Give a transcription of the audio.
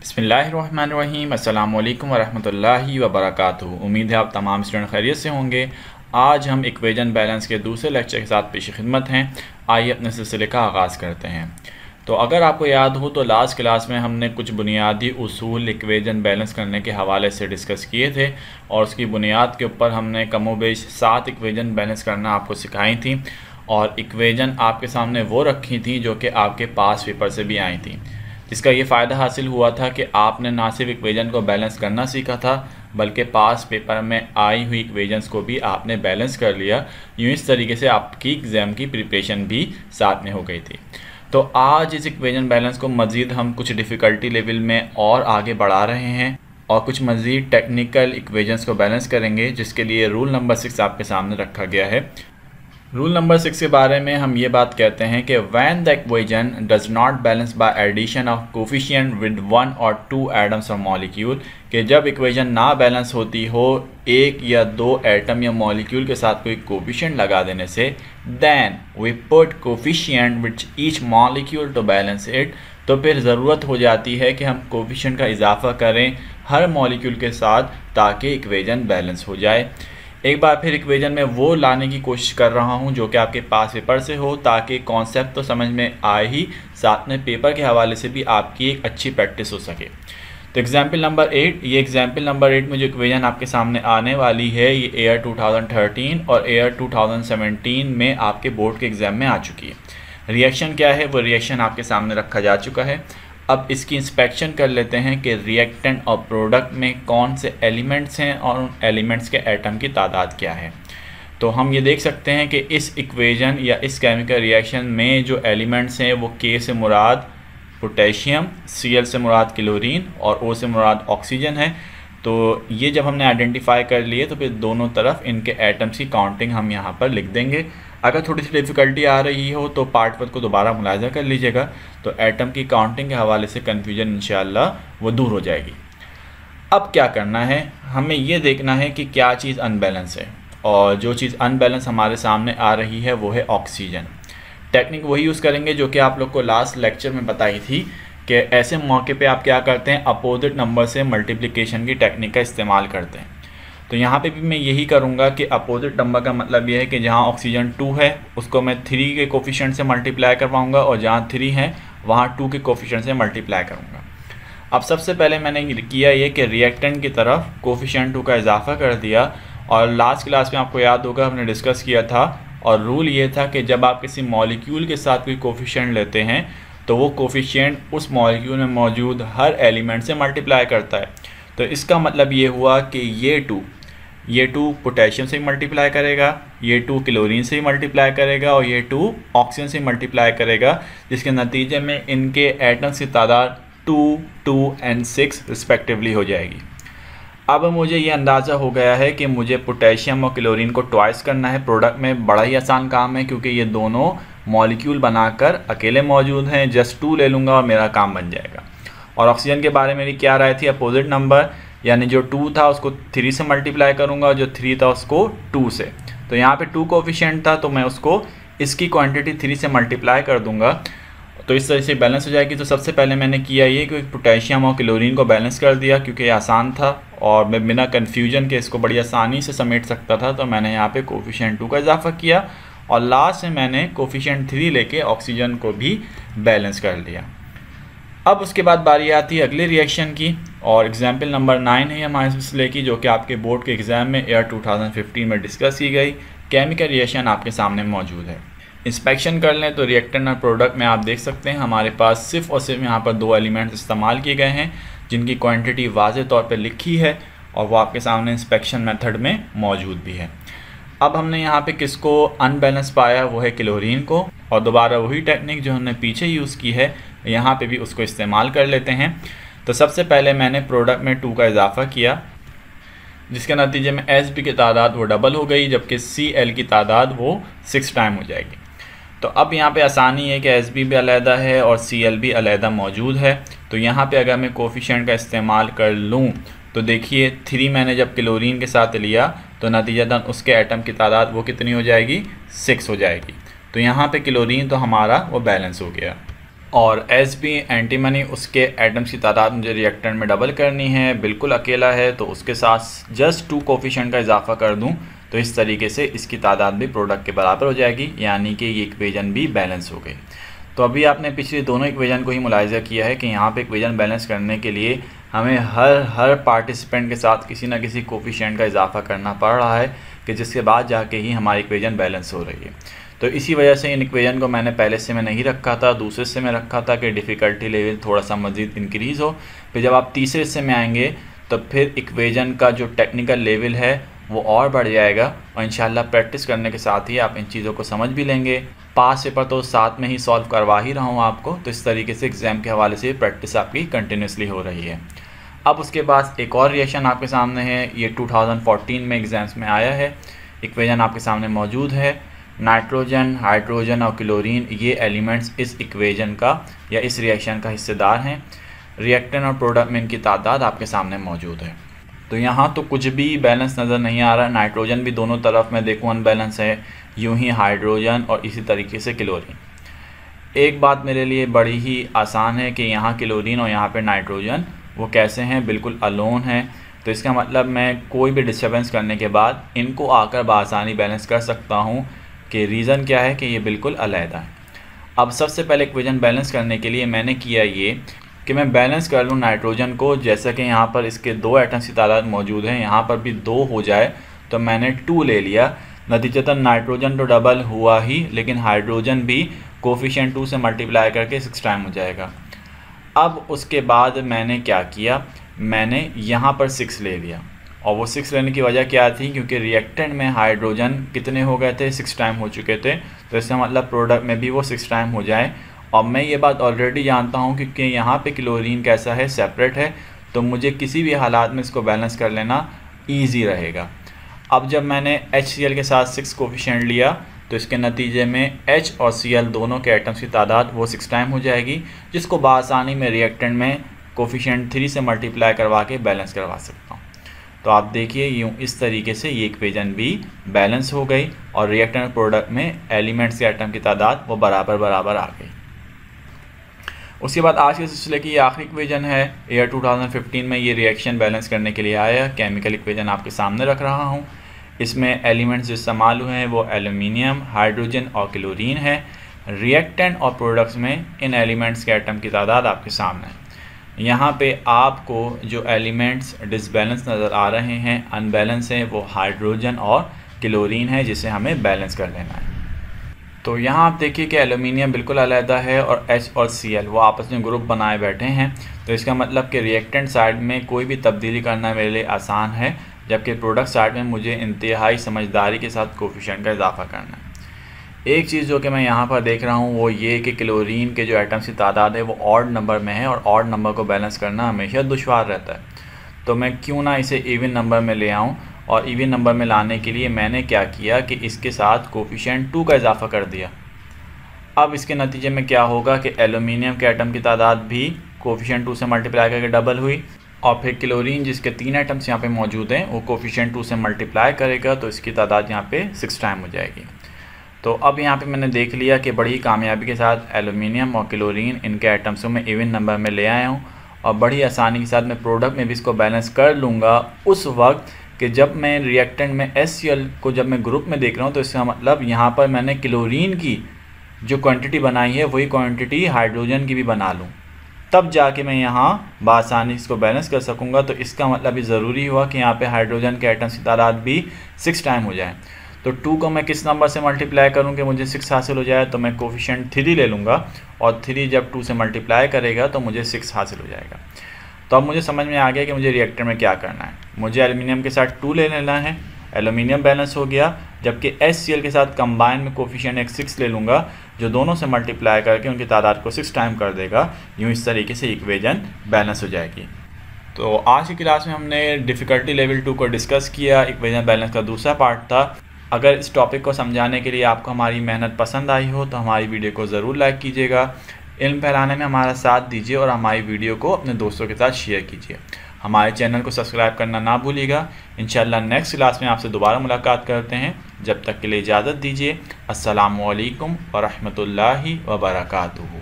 बिस्मिल्लाहिर्रहमानिर्रहीम। अस्सलाम वालेकुम वरहमतुल्लाहि वबरकातुहू। उम्मीद है आप तमाम स्टूडेंट खैरियत से होंगे। आज हम इक्वेजन बैलेंस के दूसरे लेक्चर के साथ पेश खिदमत हैं। आइए अपने सिलसिले का आगाज़ करते हैं। तो अगर आपको याद हो तो लास्ट क्लास में हमने कुछ बुनियादी उसूल इक्वेजन बैलेंस करने के हवाले से डिस्कस किए थे और उसकी बुनियाद के ऊपर हमने कमोबेश 7 इक्वेजन बैलेंस करना आपको सिखाई थी और इक्वेजन आपके सामने वो रखी थी जो कि आपके पास पेपर से भी आई थी, जिसका ये फ़ायदा हासिल हुआ था कि आपने ना सिर्फ इक्वेजन को बैलेंस करना सीखा था बल्कि पास पेपर में आई हुई इक्वेजन्स को भी आपने बैलेंस कर लिया। यूँ इस तरीके से आपकी एग्ज़ाम की प्रिपरेशन भी साथ में हो गई थी। तो आज इस इक्वेजन बैलेंस को मज़ीद हम कुछ डिफ़िकल्टी लेवल में और आगे बढ़ा रहे हैं और कुछ मज़ीद टेक्निकल इक्वेजन्स को बैलेंस करेंगे, जिसके लिए रूल नंबर 6 आपके सामने रखा गया है। रूल नंबर 6 के बारे में हम ये बात कहते हैं कि when the equation does not balance by addition of coefficient with 1 और 2 एटम्स और मॉलिक्यूल, कि जब इक्वेजन ना बैलेंस होती हो एक या दो एटम या मॉलिक्यूल के साथ कोई कोफिशिएंट लगा देने से, then we put coefficient with each molecule to balance it, तो फिर ज़रूरत हो जाती है कि हम कोफिशिएंट का इजाफा करें हर मॉलिक्यूल के साथ ताकि इक्वेजन बैलेंस हो जाए। एक बार फिर इक्वेजन में वो लाने की कोशिश कर रहा हूँ जो कि आपके पास पेपर से हो, ताकि कॉन्सेप्ट तो समझ में आए ही, साथ में पेपर के हवाले से भी आपकी एक अच्छी प्रैक्टिस हो सके। तो एग्जाम्पल नंबर 8, ये एग्जाम्पल नंबर 8 में जो इक्वेजन आपके सामने आने वाली है ये ईयर 2013 और ईयर 2017 में आपके बोर्ड के एग्ज़ाम में आ चुकी है। रिएक्शन क्या है वो रिएक्शन आपके सामने रखा जा चुका है। अब इसकी इंस्पेक्शन कर लेते हैं कि रिएक्टेंट और प्रोडक्ट में कौन से एलिमेंट्स हैं और उन एलिमेंट्स के एटम की तादाद क्या है। तो हम ये देख सकते हैं कि इस इक्वेजन या इस केमिकल रिएक्शन में जो एलिमेंट्स हैं वो के से मुराद पोटेशियम, Cl से मुराद क्लोरीन और O से मुराद ऑक्सीजन है। तो ये जब हमने आइडेंटिफाई कर लिए तो फिर दोनों तरफ इनके एटम्स की काउंटिंग हम यहाँ पर लिख देंगे। अगर थोड़ी सी डिफ़िकल्टी आ रही हो तो पार्ट 1 को दोबारा मुलाहिज़ा कर लीजिएगा, तो एटम की काउंटिंग के हवाले से कन्फ्यूजन इंशाअल्लाह वो दूर हो जाएगी। अब क्या करना है, हमें ये देखना है कि क्या चीज़ अनबैलेंस है, और जो चीज़ अनबैलेंस हमारे सामने आ रही है वो है ऑक्सीजन। टेक्निक वही यूज़ करेंगे जो कि आप लोग को लास्ट लेक्चर में बताई थी कि ऐसे मौके पे आप क्या करते हैं, अपोजिट नंबर से मल्टीप्लिकेशन की टेक्निक का इस्तेमाल करते हैं। तो यहाँ पे भी मैं यही करूँगा कि अपोजिट नंबर का मतलब ये है कि जहाँ ऑक्सीजन 2 है उसको मैं 3 के कोफिशिएंट से मल्टीप्लाई करवाऊँगा और जहाँ 3 है वहाँ 2 के कोफिशिएंट से मल्टीप्लाई करूँगा। अब सबसे पहले मैंने किया ये कि रिएक्टेंट की तरफ कोफिशिएंट 2 का इजाफा कर दिया, और लास्ट क्लास में आपको याद होगा हमने डिस्कस किया था और रूल ये था कि जब आप किसी मॉलिक्यूल के साथ कोई कोफिशिएंट लेते हैं तो वो कोफिशिएंट उस मॉलिक्यूल में मौजूद हर एलिमेंट से मल्टीप्लाई करता है। तो इसका मतलब ये हुआ कि ये 2 पोटेशियम से मल्टीप्लाई करेगा, ये 2 क्लोरीन से मल्टीप्लाई करेगा और ये 2 ऑक्सीजन से मल्टीप्लाई करेगा, जिसके नतीजे में इनके एटम्स की तादाद 2, 2 और 6 रिस्पेक्टिवली हो जाएगी। अब मुझे ये अंदाज़ा हो गया है कि मुझे पोटेशियम और क्लोरीन को ट्वाइस करना है प्रोडक्ट में। बड़ा ही आसान काम है क्योंकि ये दोनों मॉलिक्यूल बनाकर अकेले मौजूद हैं। जस्ट 2 ले लूँगा और मेरा काम बन जाएगा। और ऑक्सीजन के बारे में भी क्या राय थी, अपोजिट नंबर, यानी जो 2 था उसको 3 से मल्टीप्लाई करूँगा और जो 3 था उसको 2 से। तो यहाँ पे 2 कोफिशिएंट था तो मैं उसको इसकी क्वांटिटी 3 से मल्टीप्लाई कर दूँगा, तो इस तरह से बैलेंस हो जाएगी। तो सबसे पहले मैंने किया ये कि पोटेशियम और क्लोरीन को बैलेंस कर दिया क्योंकि ये आसान था और मैं बिना कन्फ्यूजन के इसको बड़ी आसानी से समेट सकता था। तो मैंने यहाँ पे कोफिशिएंट 2 का इजाफा किया और लास्ट में मैंने कोफिशिएंट 3 लेके ऑक्सीजन को भी बैलेंस कर लिया। अब उसके बाद बारी आती है अगले रिएक्शन की, और एग्जाम्पल नंबर 9 है हमारे सिलसिले की, जो कि आपके बोर्ड के एग्ज़ाम में ईयर 2015 में डिस्कस की गई। केमिकल रिएक्शन आपके सामने मौजूद है। इंस्पेक्शन कर लें तो रिएक्टेंट और प्रोडक्ट में आप देख सकते हैं हमारे पास सिर्फ और सिर्फ यहाँ पर 2 एलिमेंट्स इस्तेमाल किए गए हैं जिनकी क्वांटिटी वाज़े तौर पर लिखी है और वो आपके सामने इंस्पेक्शन मेथड में मौजूद भी है। अब हमने यहाँ पे किसको अनबैलेंस पाया, वो है क्लोरीन को, और दोबारा वही टेक्निक जो हमने पीछे यूज़ की है यहाँ पे भी उसको इस्तेमाल कर लेते हैं। तो सबसे पहले मैंने प्रोडक्ट में 2 का इजाफा किया, जिसके नतीजे में Sb की तादाद वो डबल हो गई, जबकि Cl की तादाद वो 6 टाइम हो जाएगी। तो अब यहाँ पे आसानी है कि Sb भी अलहदा है और Cl भी अलहदा मौजूद है। तो यहाँ पे अगर मैं कोफिशिएंट का इस्तेमाल कर लूँ तो देखिए 3 मैंने जब क्लोरीन के साथ लिया तो नतीजतन उसके एटम की तादाद वो कितनी हो जाएगी, 6 हो जाएगी। तो यहाँ पे क्लोरीन तो हमारा वो बैलेंस हो गया। और एस भी एंटीमनी उसके एटम्स की तादाद मुझे रिएक्टेंट में डबल करनी है, बिल्कुल अकेला है तो उसके साथ जस्ट 2 कोफिशिएंट का इजाफा कर दूं तो इस तरीके से इसकी तादाद भी प्रोडक्ट के बराबर हो जाएगी, यानी कि ये इक्वेशन भी बैलेंस हो गई। तो अभी आपने पिछले दोनों इक्वेशन को ही मुलाहिजा किया है कि यहाँ पे इक्वेशन बैलेंस करने के लिए हमें हर पार्टिसिपेंट के साथ किसी न किसी कोफिशिएंट का इजाफा करना पड़ रहा है कि जिसके बाद जाके ही हमारी इक्वेशन बैलेंस हो रही है। तो इसी वजह से इन इक्वेशन को मैंने पहले से मैं नहीं रखा था, दूसरे से मैं रखा था कि डिफ़िकल्टी लेवल थोड़ा सा मज़ीद इंक्रीज़ हो। फिर जब आप तीसरे से में आएंगे तो फिर इक्वेशन का जो टेक्निकल लेवल है वो और बढ़ जाएगा और इंशाल्लाह प्रैक्टिस करने के साथ ही आप इन चीज़ों को समझ भी लेंगे। पास पेपर तो साथ में ही सॉल्व करवा ही रहा हूँ आपको, तो इस तरीके से एग्ज़ाम के हवाले से प्रैक्टिस आपकी कंटिन्यूसली हो रही है। अब उसके बाद एक और रिएक्शन आपके सामने है, ये 2014 में एग्ज़ाम्स में आया है। इक्वेशन आपके सामने मौजूद है। नाइट्रोजन, हाइड्रोजन और क्लोरीन ये एलिमेंट्स इस इक्वेशन का या इस रिएक्शन का हिस्सेदार हैं। रिएक्टेंट और प्रोडक्ट में इनकी तादाद आपके सामने मौजूद है। तो यहाँ तो कुछ भी बैलेंस नज़र नहीं आ रहा। नाइट्रोजन भी दोनों तरफ मैं देखूँ अनबैलेंस है, यूँ ही हाइड्रोजन और इसी तरीके से क्लोरीन। एक बात मेरे लिए बड़ी ही आसान है कि यहाँ क्लोरीन और यहाँ पे नाइट्रोजन वो कैसे हैं, बिल्कुल अलोन हैं। तो इसका मतलब मैं कोई भी डिस्टर्बेंस करने के बाद इनको आकर बआसानी बैलेंस कर सकता हूँ कि रीज़न क्या है कि ये बिल्कुल अलहदा है। अब सबसे पहले इक्वेशन बैलेंस करने के लिए मैंने किया ये कि मैं बैलेंस कर लूँ नाइट्रोजन को, जैसा कि यहाँ पर इसके 2 एटम्स की तादाद मौजूद है, यहाँ पर भी 2 हो जाए तो मैंने 2 ले लिया। नतीजतन नाइट्रोजन तो डबल हुआ ही, लेकिन हाइड्रोजन भी कोफिशिएंट 2 से मल्टीप्लाई करके 6 टाइम हो जाएगा। अब उसके बाद मैंने क्या किया, मैंने यहाँ पर 6 ले लिया और वो 6 लेने की वजह क्या थी, क्योंकि रिएक्टेंट में हाइड्रोजन कितने हो गए थे, 6 टाइम हो चुके थे। तो इसका मतलब प्रोडक्ट में भी वो 6 टाइम हो जाए। और मैं ये बात ऑलरेडी जानता हूँ क्योंकि यहाँ पे क्लोरीन कैसा है, सेपरेट है, तो मुझे किसी भी हालात में इसको बैलेंस कर लेना ईजी रहेगा। अब जब मैंने HCl के साथ 6 कोफिशिएंट लिया तो इसके नतीजे में H और Cl दोनों के एटम्स की तादाद वो 6 टाइम हो जाएगी, जिसको बआसानी में रिएक्टेंट में कोफिशिएंट 3 से मल्टीप्लाई करवा के बैलेंस करवा सकता हूँ। तो आप देखिए यूँ इस तरीके से ये इक्वेशन भी बैलेंस हो गई और रिएक्टेंट प्रोडक्ट में एलिमेंट्स के एटम की तादाद वो बराबर आ गई। उसके बाद आज के सिलसिले की ये आखिरी इक्वेशन है। ईयर 2015 में ये रिएक्शन बैलेंस करने के लिए आया। केमिकल इक्वेशन आपके सामने रख रहा हूँ। इसमें एलिमेंट्स जो इस्तेमाल हुए हैं वो एल्यूमिनियम, हाइड्रोजन और क्लोरीन है। रिएक्टेंट और प्रोडक्ट्स में इन एलिमेंट्स के एटम की तादाद आपके सामने है। यहाँ पे आपको जो एलिमेंट्स डिसबैलेंस नज़र आ रहे हैं, अनबैलेंस हैं, वो हाइड्रोजन और क्लोरीन है, जिसे हमें बैलेंस कर लेना है। तो यहाँ आप देखिए कि एल्यूमिनियम बिल्कुल अलहदा है और H और Cl वो आपस में ग्रुप बनाए बैठे हैं। तो इसका मतलब कि रिएक्टेंट साइड में कोई भी तब्दीली करना मेरे लिए आसान है, जबकि प्रोडक्ट साइड में मुझे इंतहाई समझदारी के साथ कोफिशिएंट का इजाफा करना है। एक चीज़ जो कि मैं यहाँ पर देख रहा हूँ वो ये कि क्लोरीन के जो एटम्स की तादाद है वो ऑड नंबर में है और ऑड नंबर को बैलेंस करना हमेशा दुश्वार रहता है। तो मैं क्यों ना इसे इवन नंबर में ले आऊँ, और इवन नंबर में लाने के लिए मैंने क्या किया कि इसके साथ कोफिशिएंट 2 का इजाफा कर दिया। अब इसके नतीजे में क्या होगा कि एल्यूमिनियम के एटम की तादाद भी कोफिशिएंट 2 से मल्टीप्लाई करके डबल हुई और फिर क्लोरीन जिसके 3 एटम्स यहाँ पे मौजूद हैं वो कोफिशिएंट 2 से मल्टीप्लाई करेगा तो इसकी तादाद यहाँ पे 6 टाइम हो जाएगी। तो अब यहाँ पे मैंने देख लिया कि बड़ी कामयाबी के साथ एल्यूमिनियम और क्लोरीन इनके एटम्सों में इवन नंबर में ले आया हूँ और बड़ी आसानी के साथ मैं प्रोडक्ट में भी इसको बैलेंस कर लूँगा उस वक्त कि जब मैं रिएक्टेंट में HCl को जब मैं ग्रुप में देख रहा हूँ। तो इसका मतलब यहाँ पर मैंने क्लोरीन की जो क्वांटिटी बनाई है वही क्वांटिटी हाइड्रोजन की भी बना लूँ, तब जाके मैं यहाँ बआसानी इसको बैलेंस कर सकूँगा। तो इसका मतलब भी ज़रूरी हुआ कि यहाँ पे हाइड्रोजन के एटम्स की तादाद भी 6 टाइम हो जाए। तो 2 को मैं किस नंबर से मल्टीप्लाई करूँ कि मुझे 6 हासिल हो जाए, तो मैं कोफिशिएंट 3 ले लूँगा और 3 जब 2 से मल्टीप्लाई करेगा तो मुझे 6 हासिल हो जाएगा। तो अब मुझे समझ में आ गया कि मुझे रिएक्टर में क्या करना है। मुझे एल्यूमिनियम के साथ 2 ले लेना है, एल्यूमिनियम बैलेंस हो गया, जबकि HCl के साथ कंबाइन में कोफिशिएंट एक 6 ले लूँगा जो दोनों से मल्टीप्लाई करके उनकी तादाद को 6 टाइम कर देगा। यूँ इस तरीके से इक्वेशन बैलेंस हो जाएगी। तो आज की क्लास में हमने डिफ़िकल्टी लेवल 2 को डिस्कस किया। इक्वेशन बैलेंस का दूसरा पार्ट था। अगर इस टॉपिक को समझाने के लिए आपको हमारी मेहनत पसंद आई हो तो हमारी वीडियो को ज़रूर लाइक कीजिएगा, इल्म फैलाने में हमारा साथ दीजिए और हमारी वीडियो को अपने दोस्तों के साथ शेयर कीजिए। हमारे चैनल को सब्सक्राइब करना ना भूलिएगा। इंशाल्लाह नेक्स्ट क्लास में आपसे दोबारा मुलाकात करते हैं। जब तक के लिए इजाज़त दीजिए। अस्सलामु अलैकुम व रहमतुल्लाहि व बरकातुहू।